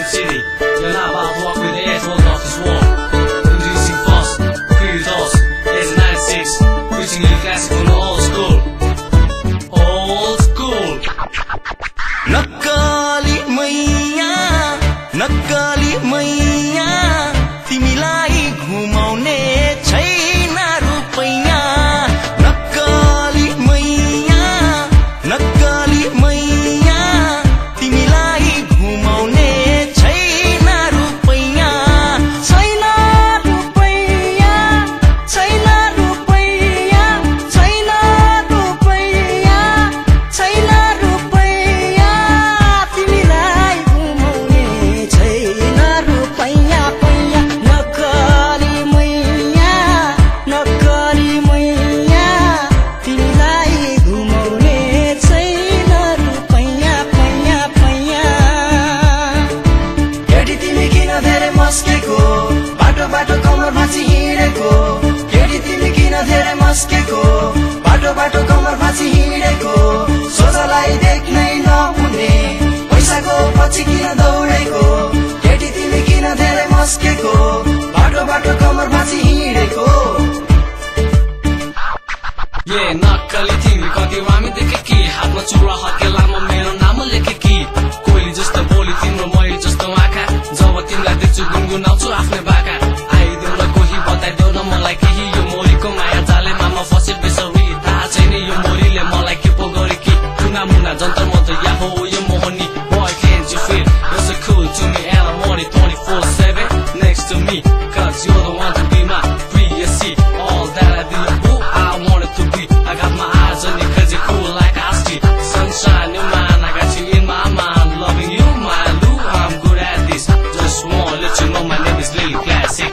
Queen City. You're not about to walk with the edge rolled off this wall. Introducing Frost, Creedos, it's 96, preaching a classic from the old school. Old school. नक्कली मैया तिमीलाई घुमाउने छैन रुपैया नक्कली मैया तिमीलाई घुमाउने छैन रुपैया छैन रुपैया छैन रुपैया छैन रुपैया छैन रुपैया तिमीलाई घुमाउने छैन रुपैया पैया नक्कली मैया तिमीलाई घुमाउने छैन रुपैया पैया पैया केटी तिमी किन धेरै मस्केको बाटो बाटो कमर भाँची हिँडेको केटी तिमी किन धेरै मस्केको बाटो बाटो कमर भाँची हिँडेको सोझलाई देख्नै नहुने पैसाको पछि किन दौडेको केटी तिमी किन धेरै मस्केको बाटो बाटो कमर भाँची हिँडेको नक्कली तिमी कति रामी देखेकी हातमा चुरा हत्केलामा मेरो नाम लेखेकी कोइली जस्तो बोली तिम्रो मैले जस्तो आँखा जब तिमीलाई देख्छु गुनगुनाउँछु आफ्नै बाका आइदेऊ न कोही बताइदेऊ न मलाई केही यो मोरीको माया जाले मामा फसे बेसरी थाहा छैन यो मोरीले मलाई के पो गरे कि टुना मुना जन्तर मन्त्र या हो यो मोहनी boy can't you feel you're so cool to me and I'm on it 24/7 next to me cause you're the one to be my privacy all that I do who I wanted to be I got my eyes on you cause you're cool like Asti sunshine in mind I got you in my mind loving you my Lou I'm good at this just wanna let you know my name is Lily Classic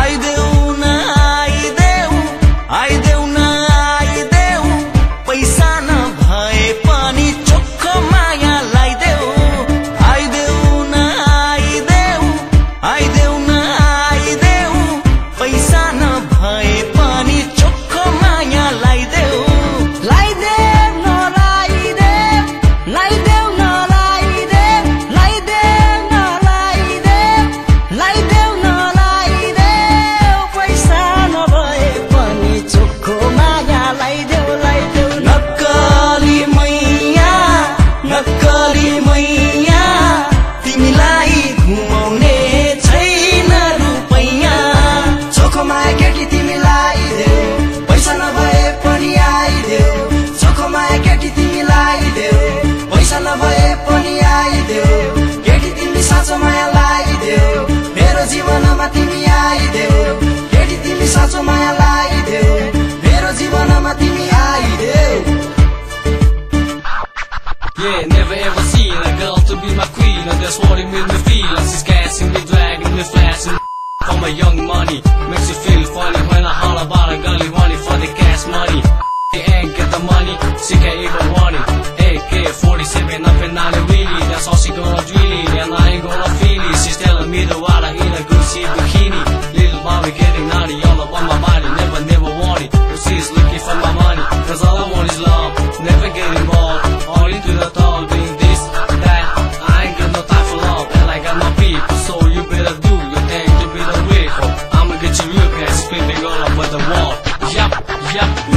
आइदेऊ न पैसा नभए पनि चोखो माया लाइदेऊ आइदेऊ न पैसा नभए पनि चोखो माया लाइदेऊ नक्कली मैया तिमीलाई घुमाउने छैन रुपैया चोखो माया केटी तिमीलाई देऊ पैसा नभए पनि आइदेऊ चोखो माया केटी तिमीलाई देऊ पैसा नभए पनि आइदेऊ केटी तिमी साँचो माया लाइदेऊ मेरो जीवनमा तिमी आइदेऊ केटी तिमी साँचो माया लाइदेऊ मेरो जीवनमा तिमी आइदेऊ never ever seen a girl to be my queen and that's what it made me feel like she's gassing me, dragging me, flashing for my young money makes you feel funny when I holler about a gully running for the cash money they ain't get the money, she can't even want it AK-47 up and down the wheelie that's all she gonna drill it and I ain't gonna feel it she's telling me the water in a Gucci bikini little mommy getting naughty all up on my body never want it but she's looking for my money cause all I want is love never get involved all into the thought doing this, that I ain't got no time for love and I got my people so you better do your thing to be the way I'ma get you real fast spinning all over the wall yup